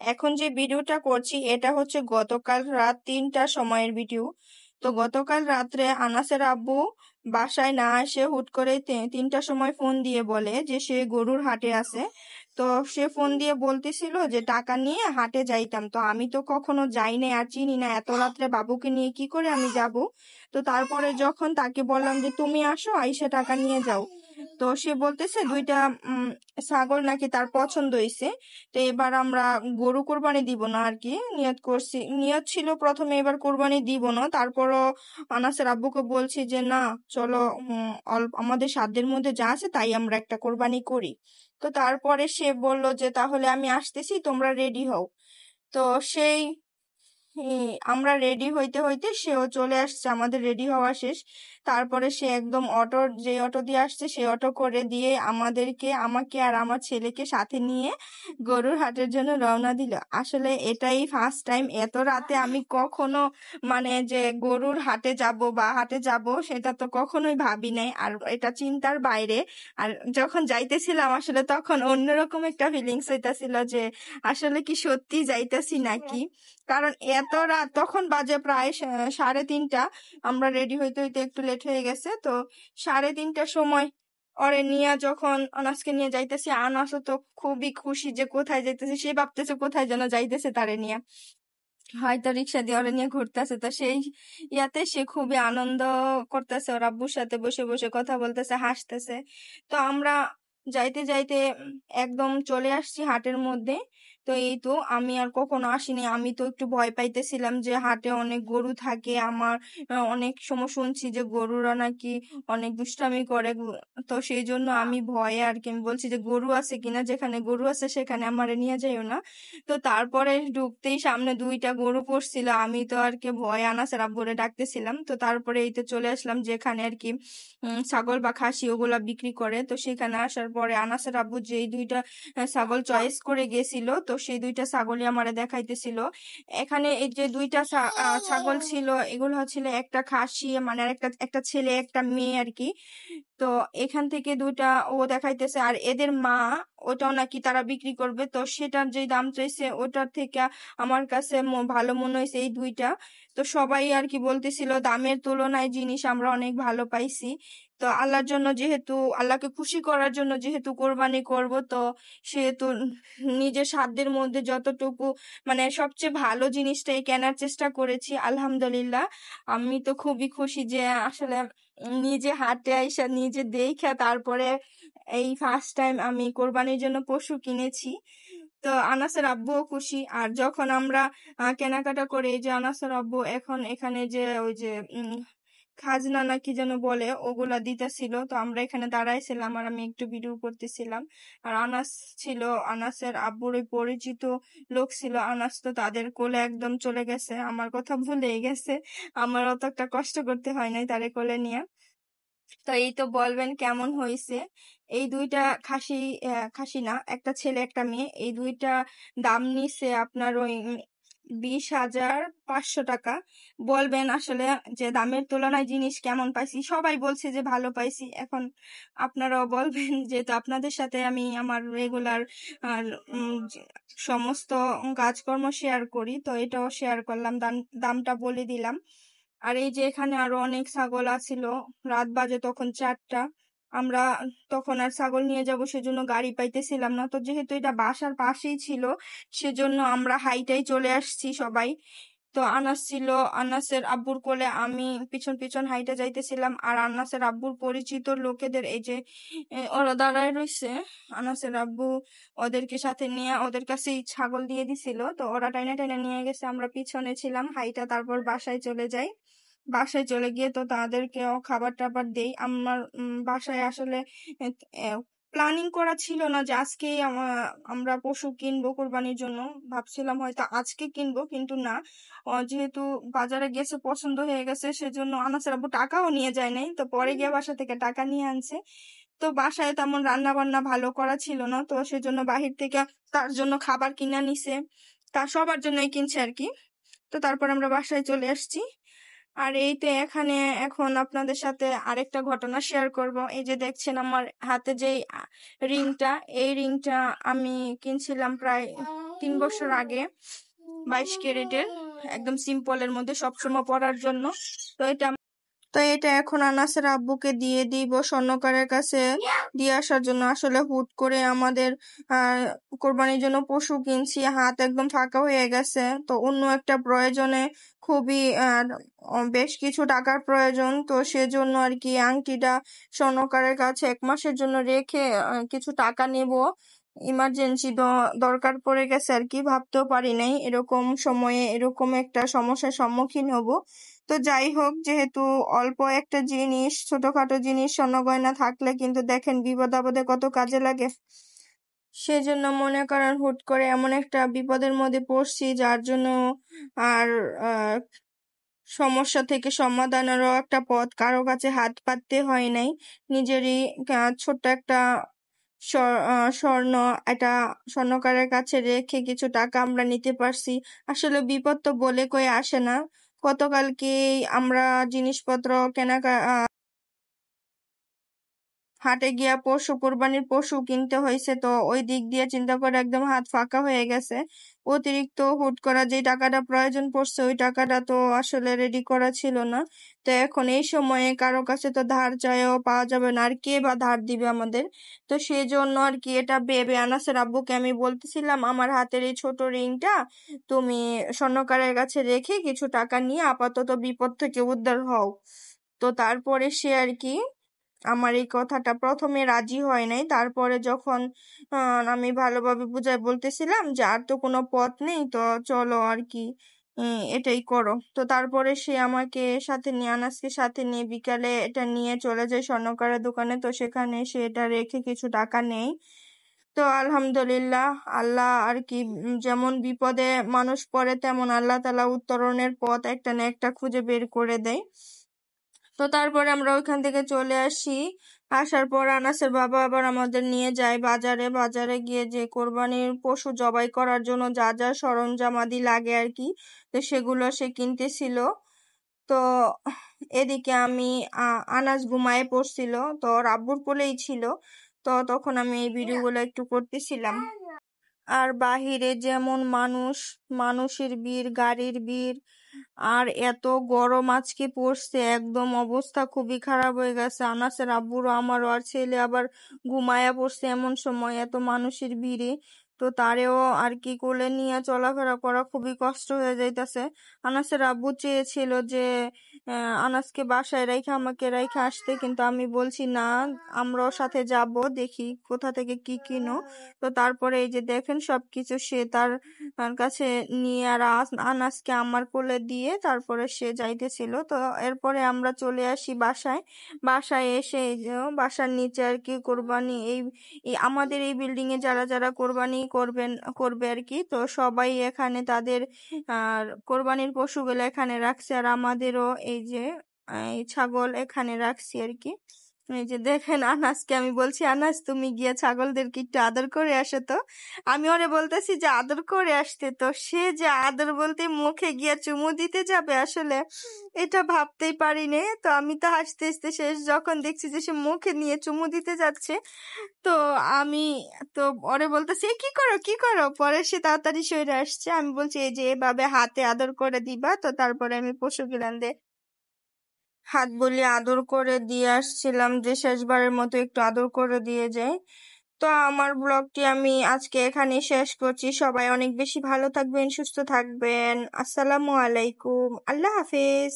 এখন যে ভিডিওটা করছি এটা হচ্ছে গতকাল রাত 3টার সময়ের ভিডিও। তো গতকাল রাত্রে আনাসের আব্বু বাসায় না এসে হুট করে 3টার সময় ফোন দিয়ে বলে যে সে গরুর হাটে আছে। তো সে ফোন দিয়ে বলতেছিল যে টাকা নিয়ে হাটে যাইতাম। তো আমি তো কখনো যাই নাই আর চিনি না, এত রাত্রে বাবুকে নিয়ে কি করে আমি যাব। তো তারপরে যখন তাকে বললাম যে তুমি আসো, আইসা টাকা নিয়ে যাও। তো সে বলতেছে 2টা ছাগল নাকি তার পছন্দ হয়েছে। তো এবার আমরা গরু কোরবানি দিব না আর কি, নিয়ত করছি, নিয়ত ছিল প্রথমে এবার কোরবানি দিব না, তারপরও আনাসের আব্বুকে বলছি যে না, চলো অল্প আমাদের সাধ্যের মধ্যে যা আছে তাই আমরা একটা কোরবানি করি। তো তারপরে সে বলল যে তাহলে আমি আসতেছি, তোমরা রেডি হও। তো সেই আমরা রেডি হইতে হইতে সেও চলে আসছে, আমাদের রেডি হওয়া শেষ। তারপরে সে একদম যে অটো দিয়ে আসছে সে অটো করে দিয়ে আমাকে আর আমার ছেলেকে সাথে নিয়ে গরুর হাটের জন্য রওনা দিল। আসলে এটাই ফার্স্ট টাইম, এত রাতে আমি কখনো মানে যে গরুর হাটে যাব বা হাটে যাব সেটা তো কখনোই ভাবি নাই, আর এটা চিন্তার বাইরে। আর যখন যাইতেছিলাম আসলে তখন অন্যরকম একটা ফিলিংস হইতাছিল যে আসলে কি সত্যি যাইতেছি নাকি। কারণ এত রাত, তখন বাজে প্রায় 3:30। আমরা রেডি হইতে হইতে একটু লেট হয়ে গেছে। তো 3:30টার সময় ওরে নিয়ে যখন আনাসকে নিয়ে যাইতেছি, আনাসও তো খুবই খুশি যে কোথায় যাইতেছে, সে ভাবতেছে কোথায় যেন যাইতেছে তারে নিয়ে, হয়তো রিক্সা দিয়ে ওরা নিয়ে ঘুরতেছে। তো সেই ইয়াতে সে খুবই আনন্দ করতেছে, ওর আব্বুর সাথে বসে বসে কথা বলতেছে, হাসতেছে। তো আমরা যাইতে যাইতে একদম চলে আসছি হাটের মধ্যে। তো এই তো আমি আর কখনো আসিনি, আমি তো একটু ভয় পাইতেছিলাম যে হাটে অনেক গরু থাকে। আমার অনেক সময় শুনছি যে গরুরা নাকি অনেক দুষ্টামি করে। তো সেই জন্য আমি ভয়ে আর কি, আমি বলছি যে গরু আছে কিনা, যেখানে গরু আছে সেখানে আমারে নিয়ে যাইও না। তো তারপরে ঢুকতেই সামনে 2টা গরু পড়ছিল, আমি তো আর কি ভয়ে আনাসের আব্বুরে ডাকতেছিলাম। তো তারপরে এই তো চলে আসলাম যেখানে আর কি ছাগল বা খাসি ওগুলা বিক্রি করে। তো সেখানে আসার পরে আনাসের আব্বু যেই 2টা ছাগল চয়েস করে গেছিল, তো সেই 2টা ছাগলই আমারে দেখাইতেছিল। এখানে এই যে 2টা ছাগল ছিল, এগুলো হচ্ছিল একটা খাসি, মানে আর একটা একটা ছেলে একটা মেয়ে আর কি। তো এখান থেকে 2টা ও দেখাইতেছে, আর এদের মা ওটাও নাকি তারা বিক্রি করবে। তো সেটার যে দাম চাইছে ওটার থেকে আমার কাছে ভালো মনে হয়েছে এই 2টা। তো সবাই আর কি বলতেছিল দামের তুলনায় জিনিস আমরা অনেক ভালো পাইছি। তো আল্লাহর জন্য যেহেতু, আল্লাহকে খুশি করার জন্য যেহেতু কোরবানি করব, তো সেহেতু নিজের সাধ্যের মধ্যে যতটুকু মানে সবচেয়ে ভালো জিনিসটাই কেনার চেষ্টা করেছি। আলহামদুলিল্লাহ, আমি তো খুবই খুশি যে আসলে নিজে হাটে আইসা নিজে দেখা তারপরে এই ফার্স্ট টাইম আমি কোরবানির জন্য পশু কিনেছি। তো আনাসের আব্বুও খুশি। আর যখন আমরা কেনাকাটা করে, এই যে আনাসের আব্বু এখন এখানে যে ওই যে খাজনা না কি যেন বলে ওগুলা দিতেছিল, তো আমরা এখানে দাঁড়াইছিলাম আর আমি একটু ভিডিও করতেছিলাম। আর আনাস ছিল, আনাসের আব্বুর ওই পরিচিত লোক ছিল, আনাস তো তাদের কোলে একদম চলে গেছে, আমার কথা ভুলেই গেছে। আমার অত একটা কষ্ট করতে হয় নাই তারে কোলে নিয়ে। তো এই তো বলবেন কেমন হয়েছে। এই 2টা খাসি, খাসি না, একটা ছেলে একটা মেয়ে, এই 2টা দাম নিছে আপনার ওই 20,500 টাকা। বলবেন আসলে যে দামের তুলনায় জিনিস কেমন পাইছি, সবাই বলছে যে ভালো পাইছি। এখন আপনারাও বলবেন, যেহেতু আপনাদের সাথে আমি আমার রেগুলার আর সমস্ত কাজকর্ম শেয়ার করি, তো এটাও শেয়ার করলাম, দামটা বলে দিলাম। আর এই যে এখানে আরো অনেক ছাগল আছিল, রাত বাজে তখন 4টা। আমরা তখন আর ছাগল নিয়ে যাব সেজন্য গাড়ি পাইতেছিলাম না, তো যেহেতু এটা বাসার পাশেই ছিল সেজন্য আমরা হাইটাই চলে আসছি সবাই। তো আনাস ছিল, আনাসের আব্বুর কোলে, আমি পিছন পিছন হাইটে যাইতেছিলাম। আর আনাসের আব্বুর পরিচিত লোকেদের এই যে ওরা দাঁড়ায় রইছে, আনাসের আব্বু ওদেরকে সাথে নিয়ে ওদের কাছেই ছাগল দিয়ে দিছিল। তো ওরা টাইনা টাইনা নিয়ে গেছে, আমরা পিছনে ছিলাম হাইটা। তারপর বাসায় চলে যাই, বাসায় চলে গিয়ে তো তাদেরকেও খাবার টাবার দেই। আমার বাসায় আসলে প্ল্যানিং করা ছিল না যে আজকেই আমরা পশু কিনবো কোরবানির জন্য, ভাবছিলাম হয়তো আজকে কিনবো, কিন্তু না, যেহেতু বাজারে গেছে পছন্দ হয়ে গেছে সেজন্য আনাসের আব্বু টাকাও নিয়ে যায় নাই, তো পরে গিয়ে বাসা থেকে টাকা নিয়ে আনছে। তো বাসায় তেমন রান্না বান্না ভালো করা ছিল না, তো সেজন্য বাহির থেকে তার জন্য খাবার কিনা নিছে, তা সবার জন্যই কিনছে আর কি। তো তারপর আমরা বাসায় চলে আসছি। আর এই তো এখানে এখন আপনাদের সাথে আরেকটা ঘটনা শেয়ার করব। এই যে দেখছেন আমার হাতে যে রিংটা, এই রিংটা আমি কিনছিলাম প্রায় 3 বছর আগে, 22 ক্যারেটের, একদম সিম্পলের মধ্যে সবসময় পরার জন্য। তো এটা এখন আনাসের আব্বুকে দিয়ে দিব স্বর্ণকারের কাছে দিয়ে আসার জন্য। আসলে হুট করে আমাদের কোরবানির জন্য পশু কিনছি, হাত একদম ফাঁকা হয়ে গেছে। তো অন্য একটা প্রয়োজনে খুবই বেশ কিছু টাকার প্রয়োজন, তো সেজন্য আর কি আংটিটা স্বর্ণকারের কাছে 1 মাসের জন্য রেখে কিছু টাকা নেব। ইমার্জেন্সি দরকার পড়ে গেছে আর কি, ভাবতেও পারি নাই এরকম সময়ে এরকম একটা সমস্যার সম্মুখীন হব। তো যাই হোক, যেহেতু অল্প একটা জিনিস, ছোটখাটো জিনিস, স্বর্ণ গয়না থাকলে কিন্তু দেখেন বিপদ আপদে কত কাজে লাগে। সেজন্য মনে করেন হুট করে এমন একটা বিপদের মধ্যে পড়ছি, যার জন্য আর সমস্যা থেকে সমাধানেরও একটা পথ কারো কাছে হাত পাততে হয় নাই। নিজেরই ছোট্ট একটা স্বর্ণ এটা স্বর্ণকারের কাছে রেখে কিছু টাকা আমরা নিতে পারছি। আসলে বিপদ তো বলে কয়ে আসে না। গতকালকে আমরা জিনিসপত্র হাটে গিয়া কোরবানির পশু কিনতে হয়েছে, তো ওই দিক দিয়ে চিন্তা করে একদম হাত ফাঁকা হয়ে গেছে। অতিরিক্ত হুট করা যে টাকাটা প্রয়োজন পড়ছে, ওই টাকাটা তো আসলে রেডি করা ছিল না। তো এখন এই সময়ে কারো কাছে তো ধার চাইও পাওয়া যাবে না, আর কে বা ধার দিবে আমাদের। তো সেই জন্য আর কি এটা ভেবে আনাসের আব্বুকে আমি বলতেছিলাম, আমার হাতের এই ছোট রিংটা তুমি স্বর্ণকারের কাছে রেখে কিছু টাকা নিয়ে আপাতত বিপদ থেকে উদ্ধার হও। তো তারপরে সে আর কি আমার এই কথাটা প্রথমে রাজি হয় নাই। তারপরে যখন আমি ভালোভাবে বুঝাই বলতেছিলাম যে আর তো কোনো পথ নেই, তো চলো আর কি এটাই করো। তো তারপরে সে আমাকে সাথে নিয়ে, আনাসকে সাথে নিয়ে বিকালে এটা নিয়ে চলে যায় স্বর্ণকারের দোকানে। তো সেখানে সে এটা রেখে কিছু টাকা নেই। তো আলহামদুলিল্লাহ, আল্লাহ আর কি যেমন বিপদে মানুষ পড়ে, তেমন আল্লাহ তাআলা উত্তরণের পথ একটা না একটা খুঁজে বের করে দেয়। তো তারপরে আমরা ওইখান থেকে চলে আসি। আসার পর আনাসের বাবা আবার আমাদের নিয়ে যায় বাজারে। বাজারে গিয়ে যে কোরবানির পশু জবাই করার জন্য যা যা সরঞ্জামাদি লাগে আর কি, তো সেগুলো সে কিনতেছিল। তো এদিকে আমি আনাস ঘুমায়ে পড়ছিল, তো ওর আব্বুর কোলেই ছিল। তো তখন আমি এই ভিডিওগুলো একটু করতেছিলাম। আর বাহিরে যেমন মানুষের ভিড়, গাড়ির ভিড়, আর এত গরম আজকে পড়ছে, একদম অবস্থা খুবই খারাপ হয়ে গেছে। আনাসের আব্বুরও আমারও, আর ছেলে আবার ঘুমায়া পড়ছে এমন সময় এত মানুষের ভিড়ে। তো তারেও আর কি কোলে নিয়ে চলাফেরা করা খুবই কষ্ট হয়ে যাইতেছে। আনাসের আব্বু চেয়েছিল যে আনাসকে বাসায় রেখে আমাকে রেখে আসতে, কিন্তু আমি বলছি না, আমরাও সাথে যাব, দেখি কোথা থেকে কি কিনো। তো তারপরে এই যে দেখেন সবকিছু সে তার কাছে নিয়ে আর আনাসকে আমার কোলে দিয়ে তারপরে সে যাইতেছিল। তো এরপরে আমরা চলে আসি বাসায়। বাসায় এসে এই যে বাসার নিচে আর কি কোরবানি, এই আমাদের এই বিল্ডিং এ যারা যারা কোরবানি করবে আর কি, তো সবাই এখানে তাদের কোরবানির পশুগুলো এখানে রাখছে। আর আমাদেরও এই যে এই ছাগল এখানে রাখছি আর কি। এই যে দেখেন আনাসকে আমি বলছি, আনাস তুমি গিয়ে ছাগলদেরকে একটু আদর করে আসো। তো আমি ওরে বলতেছি যে আদর করে আসতে, তো সে যে আদর বলতে মুখে গিয়ে চুমু দিতে যাবে, আসলে এটা ভাবতেই পারিনি। তো আমি তো হাসতে হাসতে শেষ, যখন দেখছি যে সে মুখে নিয়ে চুমু দিতে যাচ্ছে, তো আমি তো ওরে বলতেছি কি করো কি করো, পরে সে তাড়াতাড়ি সরে আসছে। আমি বলছি এই যে এভাবে হাতে আদর করে দিবা। তো তারপরে আমি পশু গিলান হাত বলিয়ে আদর করে দিয়ে আসছিলাম, যে শেষবারের মতো একটু আদর করে দিয়ে যাই। তো আমার ব্লগটি আমি আজকে এখানে শেষ করছি। সবাই অনেক বেশি ভালো থাকবেন, সুস্থ থাকবেন। আসসালামু আলাইকুম, আল্লাহ হাফেজ।